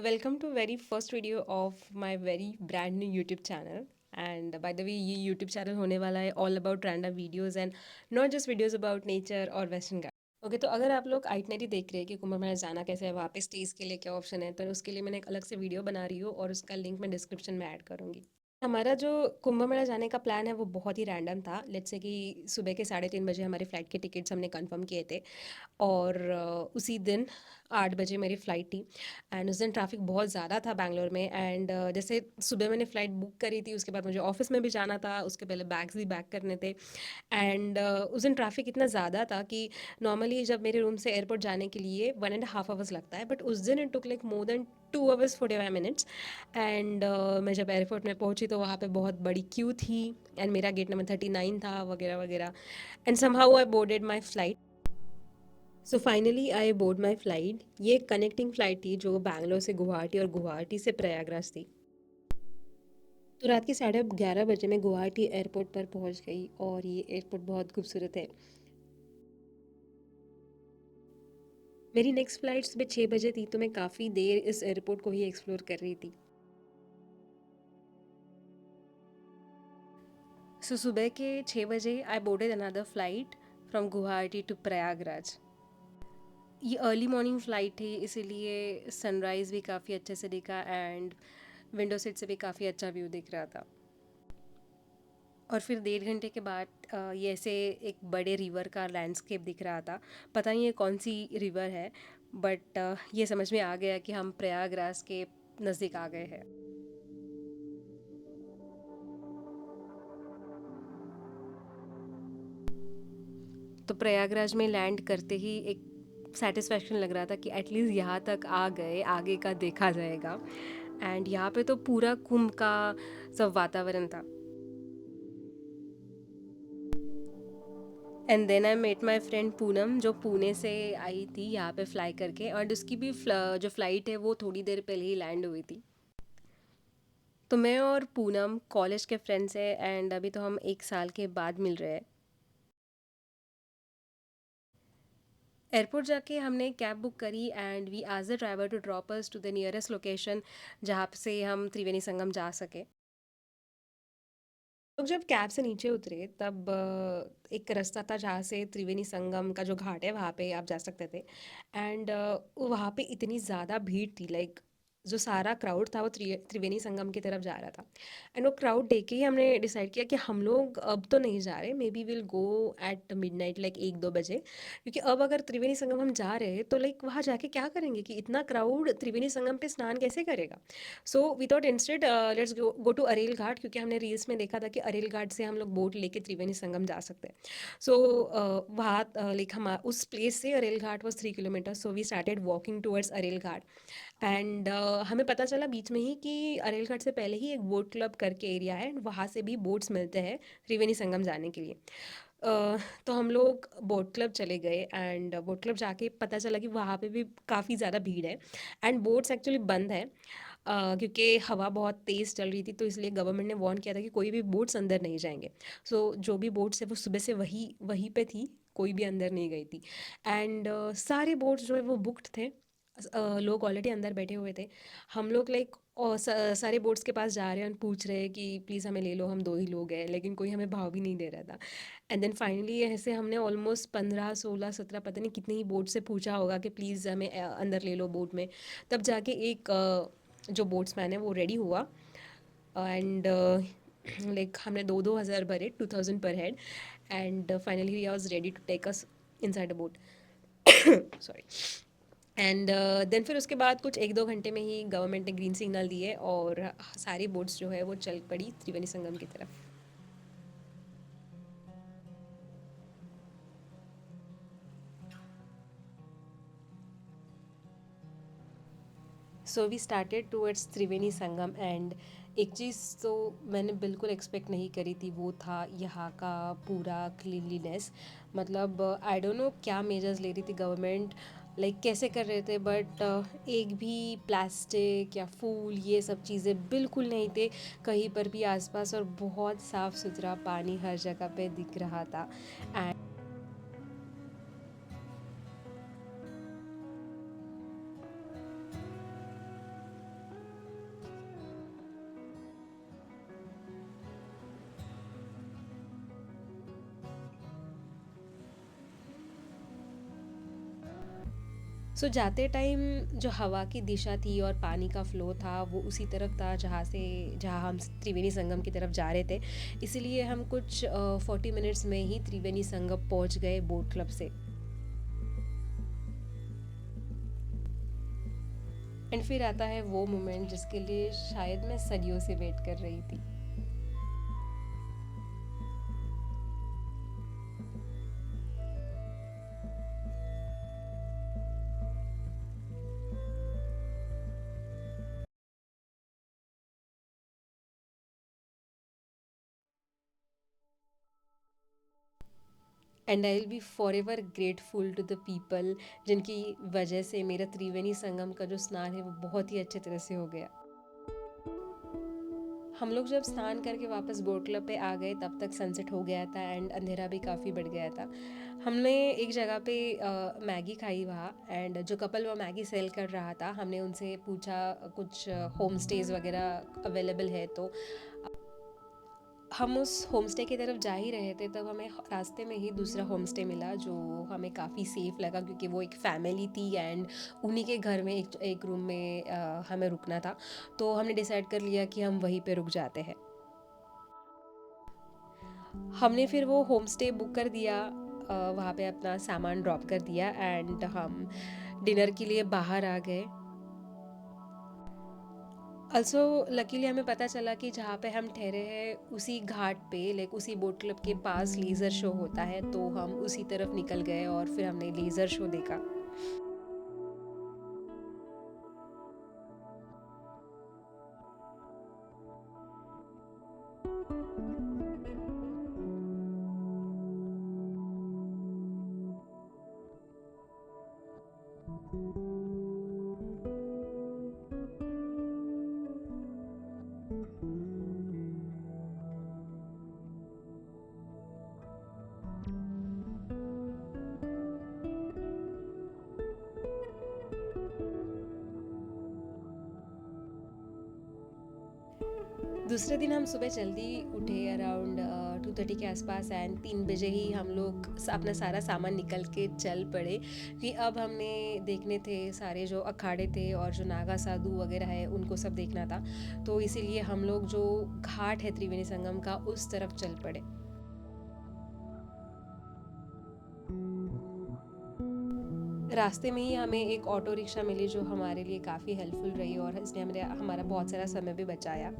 welcome to very first video of my very brand new YouTube channel. And by the way, ये YouTube channel होने वाला है all about random videos and not just videos about nature और western घाट. Okay तो अगर आप लोग itinerary देख रहे हैं कि कुंभ मेला जाना कैसे है, वहाँ पे स्टेज के लिए क्या ऑप्शन है, तो उसके लिए मैंने एक अलग से वीडियो बना रही हूँ और उसका लिंक मैं डिस्क्रिप्शन में ऐड करूँगी. हमारा जो कुंभ मेला जाने का प्लान है वो बहुत ही रैंडम था. लेट्स से कि सुबह के 3:30 बजे हमारे फ़्लाइट के टिकट्स हमने कंफर्म किए थे और उसी दिन 8 बजे मेरी फ़्लाइट थी. एंड उस दिन ट्रैफिक बहुत ज़्यादा था बैंगलोर में. एंड जैसे सुबह मैंने फ़्लाइट बुक करी थी, उसके बाद मुझे ऑफिस में भी जाना था, उसके पहले बैग्स भी पैक करने थे. एंड उस दिन ट्रैफिक इतना ज़्यादा था कि नॉर्मली जब मेरे रूम से एयरपोर्ट जाने के लिए 1.5 आवर्स लगता है, बट उस दिन it took like more than 2 hours 45 minutes. And मैं जब एयरपोर्ट में पहुंची तो वहाँ पे बहुत बड़ी क्यू थी एंड मेरा गेट नंबर 39 था वगैरह वगैरह. And somehow I boarded my flight. So finally I board my flight. ये एक कनेक्टिंग फ़्लाइट थी जो बैंगलोर से गुवाहाटी और गुवाहाटी से प्रयागराज थी. तो रात के 11:30 बजे मैं गुवाहाटी एयरपोर्ट पर पहुंच गई और ये एयरपोर्ट बहुत खूबसूरत है. मेरी नेक्स्ट फ़्लाइट सुबह 6 बजे थी, तो मैं काफ़ी देर इस एयरपोर्ट को ही एक्सप्लोर कर रही थी. सो सुबह के 6 बजे I boarded another flight from Guwahati to Prayagraj. ये अर्ली मॉर्निंग फ़्लाइट थी, इसीलिए सनराइज़ भी काफ़ी अच्छे से दिखा एंड विंडो सीट से भी काफ़ी अच्छा व्यू दिख रहा था. और फिर 1.5 घंटे के बाद ये ऐसे एक बड़े रिवर का लैंडस्केप दिख रहा था. पता नहीं ये कौन सी रिवर है, बट ये समझ में आ गया कि हम प्रयागराज के नज़दीक आ गए हैं. तो प्रयागराज में लैंड करते ही एक सेटिस्फैक्शन लग रहा था कि एटलीस्ट यहाँ तक आ गए, आगे का देखा जाएगा. एंड यहाँ पे तो पूरा कुंभ का सब वातावरण था. And then I met my friend Poonam, जो पुणे से आई थी यहाँ पे फ्लाई करके, और उसकी भी जो फ़्लाइट है वो थोड़ी देर पहले ही लैंड हुई थी. तो मैं और पूनम कॉलेज के फ्रेंड्स हैं एंड अभी तो हम 1 साल के बाद मिल रहे हैं. एयरपोर्ट जाके हमने कैब बुक करी and we asked the driver to drop us to the nearest location जहाँ से हम त्रिवेणी संगम जा सके. लोग जब कैब से नीचे उतरे तब एक रास्ता था जहाँ से त्रिवेणी संगम का जो घाट है वहाँ पे आप जा सकते थे. एंड वहाँ पे इतनी ज़्यादा भीड़ थी, लाइक जो सारा क्राउड था वो त्रिवेणी संगम की तरफ जा रहा था. एंड वो क्राउड देख के ही हमने डिसाइड किया कि हम लोग अब तो नहीं जा रहे, may be will go at midnight, like 1-2 बजे. क्योंकि अब अगर त्रिवेणी संगम हम जा रहे हैं तो लाइक वहाँ जाके क्या करेंगे कि इतना क्राउड त्रिवेणी संगम पे स्नान कैसे करेगा. So we thought instead let's go to Arail Ghat, क्योंकि हमने रील्स में देखा था कि अरेल घाट से हम लोग बोट लेके त्रिवेणी संगम जा सकते हैं. सो वहाँ लाइक हम उस प्लेस से Arail Ghat was 3 kilometer, so we started walking towards Arail Ghat. And हमें पता चला बीच में ही कि अरेल घाट से पहले ही एक बोट क्लब करके एरिया है, वहाँ से भी बोट्स मिलते हैं त्रिवेणी संगम जाने के लिए. तो हम लोग बोट क्लब चले गए एंड बोट क्लब जाके पता चला कि वहाँ पे भी काफ़ी ज़्यादा भीड़ है एंड बोट्स एक्चुअली बंद है. क्योंकि हवा बहुत तेज़ चल रही थी, तो इसलिए गवर्नमेंट ने वार्न किया था कि कोई भी बोट्स अंदर नहीं जाएंगे. सो जो भी बोट्स है वो सुबह से वही वहीं पे थी, कोई भी अंदर नहीं गई थी. एंड सारे बोट्स जो है वो बुक्ड थे. लोग ऑलरेडी अंदर बैठे हुए थे. हम लोग लाइक और सारे बोट्स के पास जा रहे हैं और पूछ रहे हैं कि प्लीज़ हमें ले लो, हम 2 ही लोग हैं, लेकिन कोई हमें भाव भी नहीं दे रहा था. एंड देन फाइनली ऐसे हमने ऑलमोस्ट 15 16 17 पता नहीं कितनी ही बोट से पूछा होगा कि प्लीज़ हमें अंदर ले लो बोट में. तब जाके एक जो बोट्समैन है वो रेडी हुआ. एंड लाइक हमने 2-2 हज़ार भरे, 2000 पर head. And finally he was ready to take us inside a boat. Sorry. And then फिर उसके बाद कुछ 1-2 घंटे में ही गवर्नमेंट ने ग्रीन सिग्नल दिए और सारी बोट्स जो है वो चल पड़ी त्रिवेणी संगम की तरफ. So we started towards Triveni Sangam. And एक चीज़ तो मैंने बिल्कुल एक्सपेक्ट नहीं करी थी, वो था यहाँ का पूरा क्लीनलीनेस. मतलब आई डोंट नो क्या मेजर्स ले रही थी गवर्नमेंट, लाइक कैसे कर रहे थे, बट एक भी प्लास्टिक या फूल ये सब चीज़ें बिल्कुल नहीं थे कहीं पर भी आसपास, और बहुत साफ़ सुथरा पानी हर जगह पे दिख रहा था. सो जाते टाइम जो हवा की दिशा थी और पानी का फ्लो था वो उसी तरफ था जहाँ हम त्रिवेणी संगम की तरफ जा रहे थे। इसीलिए हम कुछ 40 मिनट्स में ही त्रिवेणी संगम पहुंच गए बोट क्लब से। एंड फिर आता है वो मोमेंट जिसके लिए शायद मैं सदियों से वेट कर रही थी। And I will be forever grateful to the people जिनकी वजह से मेरा त्रिवेणी संगम का जो स्नान है वो बहुत ही अच्छे तरह से हो गया। हम लोग जब स्नान करके वापस बोट क्लब पे आ गए तब तक सनसेट हो गया था एंड अंधेरा भी काफ़ी बढ़ गया था। हमने एक जगह पे मैगी खाई वहाँ, एंड जो कपल वो मैगी सेल कर रहा था हमने उनसे पूछा कुछ होम स्टेज वगैरह अवेलेबल है तो। हम उस होम स्टे की तरफ जा ही रहे थे तब हमें रास्ते में ही दूसरा होम स्टे मिला जो हमें काफ़ी सेफ़ लगा क्योंकि वो एक फैमिली थी एंड उन्हीं के घर में एक एक रूम में हमें रुकना था। तो हमने डिसाइड कर लिया कि हम वहीं पे रुक जाते हैं। हमने फिर वो होम स्टे बुक कर दिया, वहाँ पे अपना सामान ड्रॉप कर दिया एंड हम डिनर के लिए बाहर आ गए। ऑल्सो लकीली हमें पता चला कि जहाँ पे हम ठहरे हैं उसी घाट पे लाइक उसी बोट क्लब के पास लेज़र शो होता है तो हम उसी तरफ निकल गए और फिर हमने लेज़र शो देखा। दूसरे दिन हम सुबह जल्दी उठे अराउंड 2:30 के आसपास एंड 3 बजे ही हम लोग अपना सारा सामान निकल के चल पड़े कि अब हमने देखने थे सारे जो अखाड़े थे और जो नागा साधु वगैरह है उनको सब देखना था। तो इसीलिए हम लोग जो घाट है त्रिवेणी संगम का उस तरफ चल पड़े। रास्ते में ही हमें एक ऑटो रिक्शा मिली जो हमारे लिए काफ़ी हेल्पफुल रही और इसने हमारा बहुत सारा समय भी बचाया।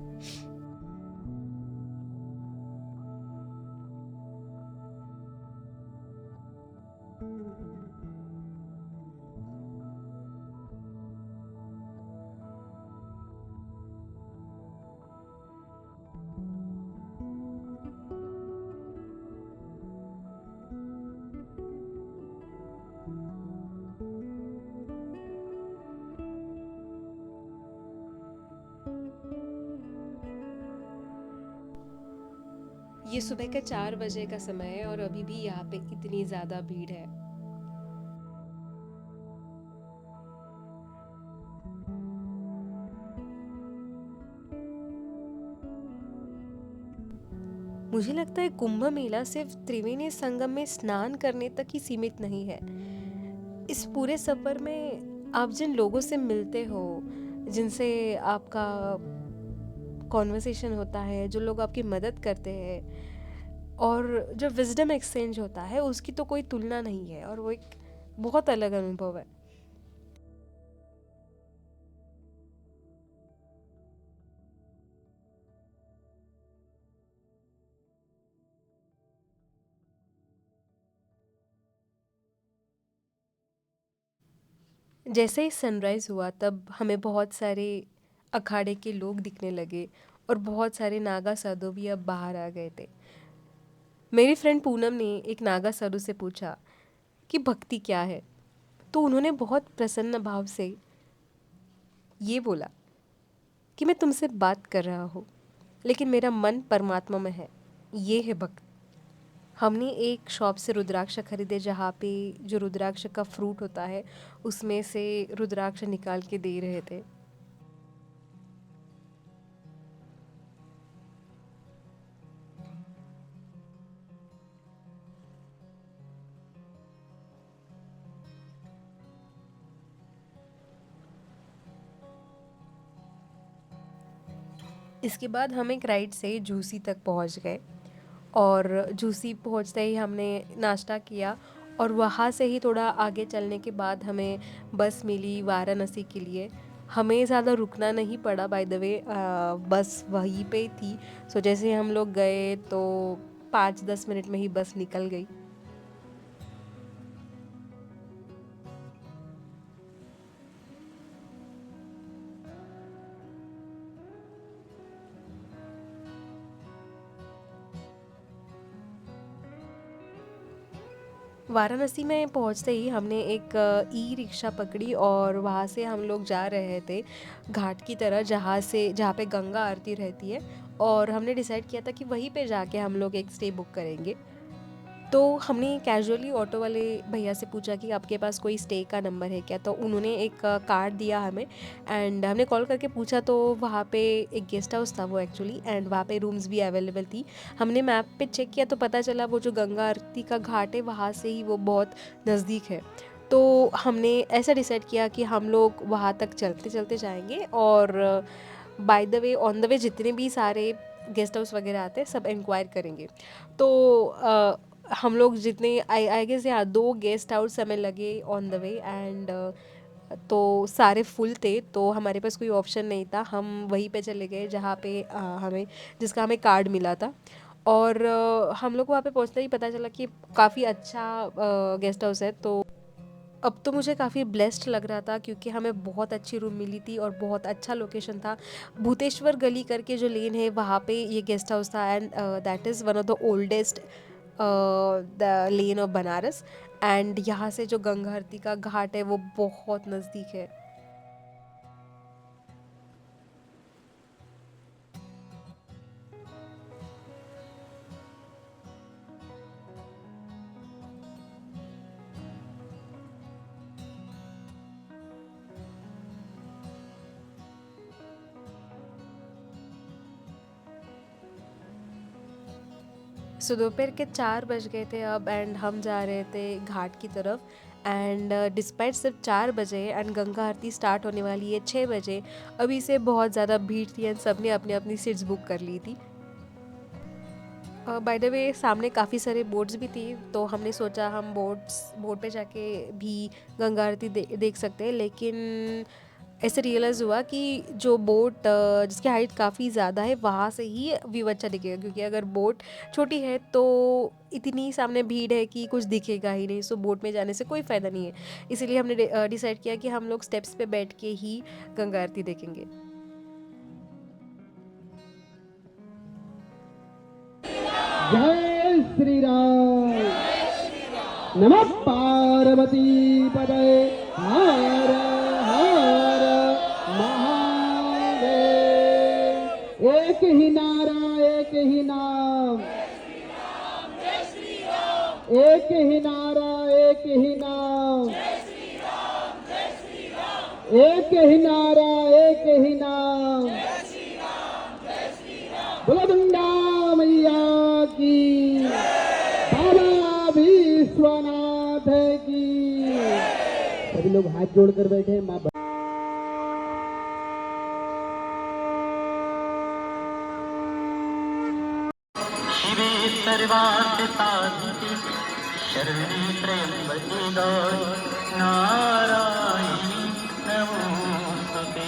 ये सुबह का 4 बजे का समय है और अभी भी यहाँ पे इतनी ज़्यादा भीड़ है। मुझे लगता है कुंभ मेला सिर्फ त्रिवेणी संगम में स्नान करने तक ही सीमित नहीं है। इस पूरे सफ़र में आप जिन लोगों से मिलते हो, जिनसे आपका कॉन्वर्सेशन होता है, जो लोग आपकी मदद करते हैं और जो विजडम एक्सचेंज होता है उसकी तो कोई तुलना नहीं है और वो एक बहुत अलग अनुभव है। जैसे ही सनराइज़ हुआ तब हमें बहुत सारे अखाड़े के लोग दिखने लगे और बहुत सारे नागा साधु भी अब बाहर आ गए थे। मेरी फ्रेंड पूनम ने एक नागा साधु से पूछा कि भक्ति क्या है, तो उन्होंने बहुत प्रसन्न भाव से ये बोला कि मैं तुमसे बात कर रहा हूँ लेकिन मेरा मन परमात्मा में है, ये है भक्ति। हमने एक शॉप से रुद्राक्ष खरीदे जहाँ पे जो रुद्राक्ष का फ्रूट होता है उसमें से रुद्राक्ष निकाल के दे रहे थे। इसके बाद हम एक राइड से झूसी तक पहुंच गए, और झूसी पहुंचते ही हमने नाश्ता किया, और वहाँ से ही थोड़ा आगे चलने के बाद हमें बस मिली वाराणसी के लिए। हमें ज़्यादा रुकना नहीं पड़ा, बाय द वे बस वहीं पे ही थी। सो जैसे हम लोग गए तो 5-10 मिनट में ही बस निकल गई। वाराणसी में पहुंचते ही हमने एक ई रिक्शा पकड़ी, और वहाँ से हम लोग जा रहे थे घाट की तरह, जहाँ पे गंगा आरती रहती है। और हमने डिसाइड किया था कि वहीं पे जाके हम लोग एक स्टे बुक करेंगे। तो हमने कैजुअली ऑटो वाले भैया से पूछा कि आपके पास कोई स्टे का नंबर है क्या, तो उन्होंने एक कार्ड दिया हमें। एंड हमने कॉल करके पूछा तो वहाँ पे एक गेस्ट हाउस था वो एक्चुअली, एंड वहाँ पे रूम्स भी अवेलेबल थी। हमने मैप पे चेक किया तो पता चला वो जो गंगा आरती का घाट है वहाँ से ही वो बहुत नज़दीक है। तो हमने ऐसा डिसाइड किया कि हम लोग वहाँ तक चलते चलते जाएंगे, और by the way on the way जितने भी सारे गेस्ट हाउस वगैरह आते हैं सब इंक्वायर करेंगे। तो हम लोग जितने आई आई गेस या 2 गेस्ट हाउस हमें लगे ऑन द वे, एंड तो सारे फुल थे, तो हमारे पास कोई ऑप्शन नहीं था, हम वहीं पे चले गए जहाँ पे हमें जिसका हमें कार्ड मिला था। और हम लोग को वहाँ पे पहुँचते ही पता चला कि काफ़ी अच्छा गेस्ट हाउस है। तो अब तो मुझे काफ़ी ब्लेस्ड लग रहा था, क्योंकि हमें बहुत अच्छी रूम मिली थी और बहुत अच्छा लोकेशन था। भूतेश्वर गली करके जो लेन है वहाँ पे ये गेस्ट हाउस था, and that is one of the oldest the lane of Banaras. And यहाँ से जो गंगा आरती का घाट है वो बहुत नज़दीक है। सो दोपहर के 4 बज गए थे अब, एंड हम जा रहे थे घाट की तरफ। एंड डिस्पाइट सिर्फ 4 बजे एंड गंगा आरती स्टार्ट होने वाली है 6 बजे, अभी से बहुत ज़्यादा भीड़ थी एंड सबने अपनी अपनी सीट्स बुक कर ली थी। बाय द वे सामने काफ़ी सारे बोट्स भी थी, तो हमने सोचा हम बोट पे जाके भी गंगा आरती देख सकते हैं, लेकिन ऐसे रियलाइज़ हुआ कि जो बोट जिसकी हाइट काफ़ी ज़्यादा है वहाँ से ही व्यू अच्छा दिखेगा, क्योंकि अगर बोट छोटी है तो इतनी सामने भीड़ है कि कुछ दिखेगा ही नहीं। सो बोट में जाने से कोई फ़ायदा नहीं है, इसीलिए हमने डिसाइड किया कि हम लोग स्टेप्स पे बैठ के ही गंगा आरती देखेंगे। जय श्री राम। नमः पार्वती पदे हर हर महादेव। एक ही नारा एक ही नाम, एक ही नारा एक ही नाम, एक ही नारा एक ही नाम। बोलो गंगा मैया की, बाबा विश्वनाथ की। सभी लोग हाथ जोड़कर बैठे हैं। माँ शिवे सर्वार्थसाधिके शरणे त्र्यम्बके गौरि नारायणि नमोस्तुते।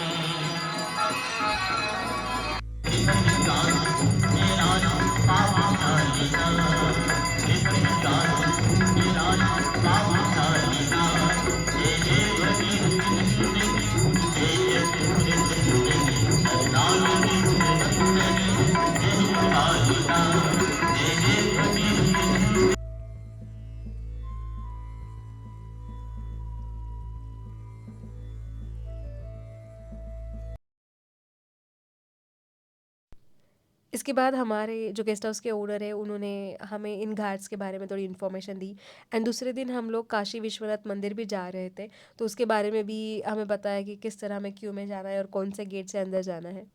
इसके बाद हमारे जो गेस्ट हाउस के ओनर है उन्होंने हमें इन घाट्स के बारे में थोड़ी इन्फॉर्मेशन दी। एंड दूसरे दिन हम लोग काशी विश्वनाथ मंदिर भी जा रहे थे, तो उसके बारे में भी हमें बताया कि किस तरह हमें क्यों में जाना है और कौन से गेट से अंदर जाना है।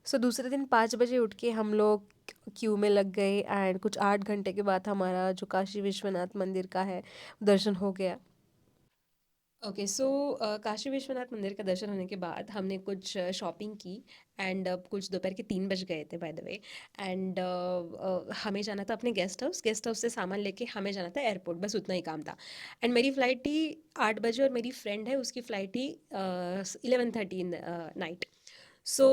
सो दूसरे दिन 5 बजे उठ के हम लोग क्यू में लग गए एंड कुछ 8 घंटे के बाद हमारा जो काशी विश्वनाथ मंदिर का है दर्शन हो गया। ओके सो काशी विश्वनाथ मंदिर का दर्शन होने के बाद हमने कुछ शॉपिंग की एंड कुछ दोपहर के 3 बज गए थे बाय द वे। एंड हमें जाना था अपने गेस्ट हाउस से सामान लेके हमें जाना था एयरपोर्ट, बस उतना ही काम था। एंड मेरी फ़्लाइट थी 8 बजे और मेरी फ्रेंड है उसकी फ़्लाइट थी 11:30 इन नाइट। सो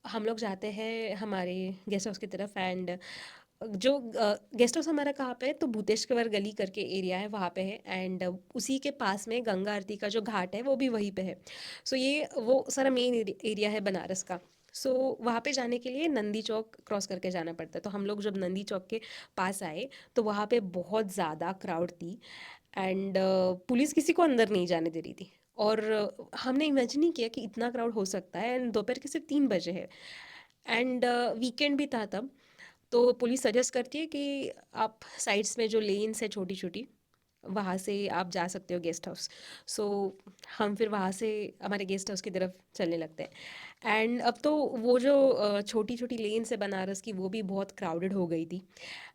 हम लोग जाते हैं हमारे गेस्ट हाउस की तरफ एंड जो गेस्ट हाउस हमारा कहाँ पे है तो भूतेश्वर गली करके एरिया है वहाँ पे है। एंड उसी के पास में गंगा आरती का जो घाट है वो भी वहीं पे है। सो ये वो सारा मेन एरिया है बनारस का। सो वहाँ पे जाने के लिए नंदी चौक क्रॉस करके जाना पड़ता है। तो हम लोग जब नंदी चौक के पास आए तो वहाँ पे बहुत ज़्यादा क्राउड थी एंड पुलिस किसी को अंदर नहीं जाने दे रही थी। और हमने इमेजिन नहीं किया कि इतना क्राउड हो सकता है एंड दोपहर के सिर्फ 3 बजे है एंड वीकेंड भी था तब। तो पुलिस सजेस्ट करती है कि आप साइड्स में जो लेन्स है छोटी छोटी वहाँ से आप जा सकते हो गेस्ट हाउस। सो हम फिर वहाँ से हमारे गेस्ट हाउस की तरफ चलने लगते हैं एंड अब तो वो जो छोटी छोटी लेन्स है बनारस की वो भी बहुत क्राउडेड हो गई थी।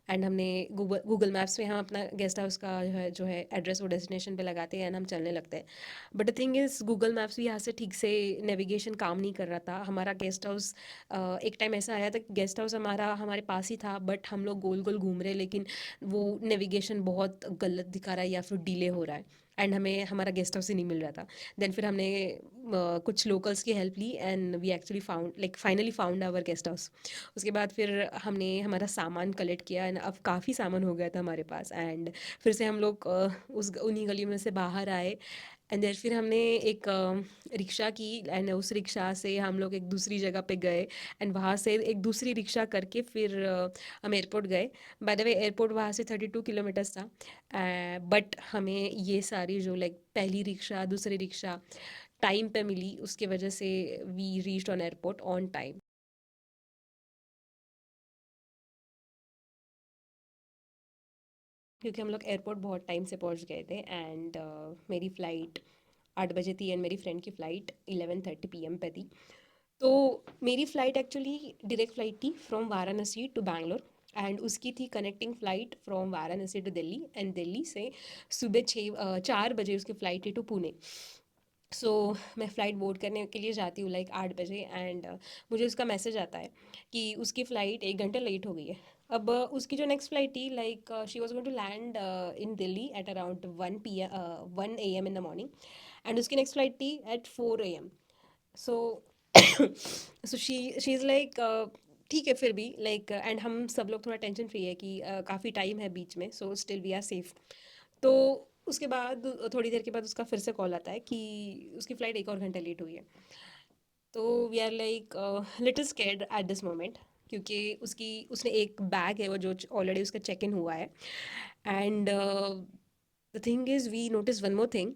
एंड हमने गूगल गूगल मैप्स में हम अपना गेस्ट हाउस का जो है एड्रेस वो डेस्टिनेशन पे लगाते हैं एंड हम चलने लगते हैं। But the thing is Google maps भी यहाँ से ठीक से नेविगेशन काम नहीं कर रहा था। हमारा गेस्ट हाउस एक टाइम ऐसा आया था कि गेस्ट हाउस हमारा हमारे पास ही था बट हम लोग गोल गोल घूम रहे हैं लेकिन वो नेविगेशन बहुत गलत दिखा रहा है या फिर डिले हो रहा है एंड हमें हमारा गेस्ट हाउस ही नहीं मिल रहा था। देन फिर हमने कुछ लोकल्स की हेल्प ली and we actually found like finally found our guest house. उसके बाद फिर हमने हमारा सामान कलेक्ट किया एंड अब काफ़ी सामान हो गया था हमारे पास एंड फिर से हम लोग उस उन्हीं गलियों में से बाहर आए एंड देन फिर हमने एक रिक्शा की एंड उस रिक्शा से हम लोग एक दूसरी जगह पे गए एंड वहाँ से एक दूसरी रिक्शा करके फिर हम एयरपोर्ट गए। बाय द वे एयरपोर्ट वहाँ से 32 किलोमीटर्स था बट हमें ये सारी जो लाइक पहली रिक्शा दूसरी रिक्शा टाइम पे मिली उसके वजह से we reached on airport on time. क्योंकि हम लोग एयरपोर्ट बहुत टाइम से पहुंच गए थे एंड मेरी फ़्लाइट 8 बजे थी एंड मेरी फ्रेंड की फ़्लाइट 11:30 PM पे थी। तो मेरी फ़्लाइट एक्चुअली डायरेक्ट फ़्लाइट थी from Varanasi to Bangalore and उसकी थी connecting flight from Varanasi to Delhi and Delhi से सुबह 4 बजे उसकी फ़्लाइट थी टू पुणे। सो मैं फ़्लाइट बोर्ड करने के लिए जाती हूँ लाइक 8 बजे एंड मुझे उसका मैसेज आता है कि उसकी फ़्लाइट 1 घंटे लेट हो गई है। अब उसकी जो नेक्स्ट फ़्लाइट थी like she was going to land in Delhi at around 1 AM in the morning and उसकी नेक्स्ट फ़्लाइट थी at 4 AM। So so she is like ठीक है फिर भी लाइक एंड हम सब लोग थोड़ा टेंशन फ्री है कि काफ़ी टाइम है बीच में so still we are safe. तो उसके बाद थोड़ी देर के बाद उसका फिर से कॉल आता है कि उसकी फ़्लाइट एक और घंटा लेट हुई है। तो we are like little scared at this moment क्योंकि उसकी उसने एक बैग है वो जो ऑलरेडी उसका चेक इन हुआ है and the thing is we notice one more thing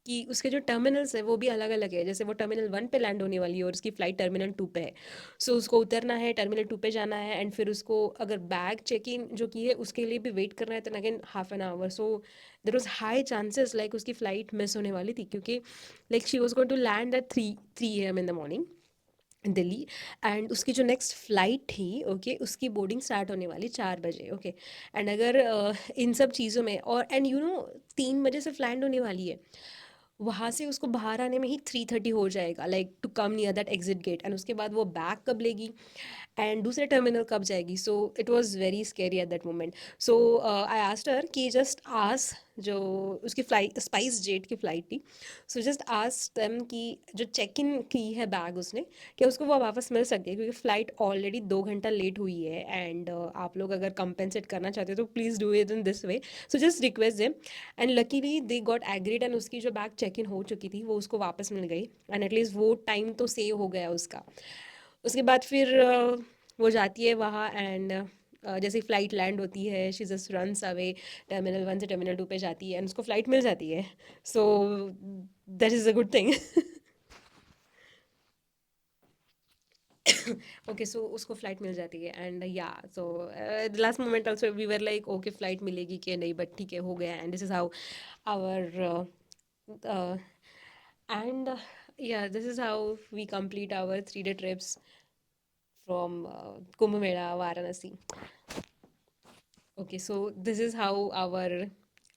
कि उसके जो टर्मिनल्स है वो भी अलग अलग है। जैसे वो टर्मिनल 1 पे लैंड होने वाली है और उसकी फ़्लाइट टर्मिनल 2 पे है। सो उसको उतरना है टर्मिनल 2 पे जाना है एंड फिर उसको अगर बैग चेक इन जो की है उसके लिए भी वेट करना है तो again ½ an hour. So there was high chances like उसकी फ़्लाइट मिस होने वाली थी क्योंकि like she was going to land at 3 AM in the morning Delhi and उसकी जो नेक्स्ट फ़्लाइट थी ओके उसकी बोर्डिंग स्टार्ट होने वाली 4 बजे ओके। एंड अगर इन सब चीज़ों में और एंड 3 बजे से फ्लैंड होने वाली है वहाँ से उसको बाहर आने में ही 3:30 हो जाएगा like to come near that exit gate and उसके बाद वो बैग कब लेगी एंड दूसरे टर्मिनल कब जाएगी। So it was very scary at that moment. So I asked her कि जस्ट आस्क जो उसकी फ़्लाइट स्पाइस जेट की फ़्लाइट थी। सो जस्ट आस्क देम कि जो चेक इन की है बैग उसने क्या उसको वो वापस मिल सकती है क्योंकि फ़्लाइट ऑलरेडी 2 घंटा लेट हुई है एंड आप लोग अगर कंपेंसेट करना चाहते हो तो please do it in this way. So just request them and luckily they got agreed and उसकी जो बैग चेक इन हो चुकी थी वो उसको वापस मिल गई एंड एटलीस्ट वो टाइम तो सेव हो गया उसका। उसके बाद फिर वो जाती है वहाँ एंड जैसे फ़्लाइट लैंड होती है she just runs away terminal 1 से टर्मिनल 2 पे जाती है एंड उसको फ़्लाइट मिल जाती है। So that is a good thing. Okay so उसको फ़्लाइट मिल जाती है and yeah so last moment also we were like okay flight मिलेगी कि नहीं बट ठीक है हो गया and this is how our and yeah this is how we complete our 3 day trips from Kumbh Mela, Varanasi. Okay, so this is how our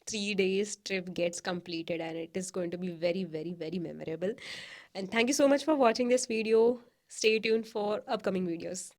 3 days trip gets completed, and it is going to be very, very, very memorable. And thank you so much for watching this video. Stay tuned for upcoming videos.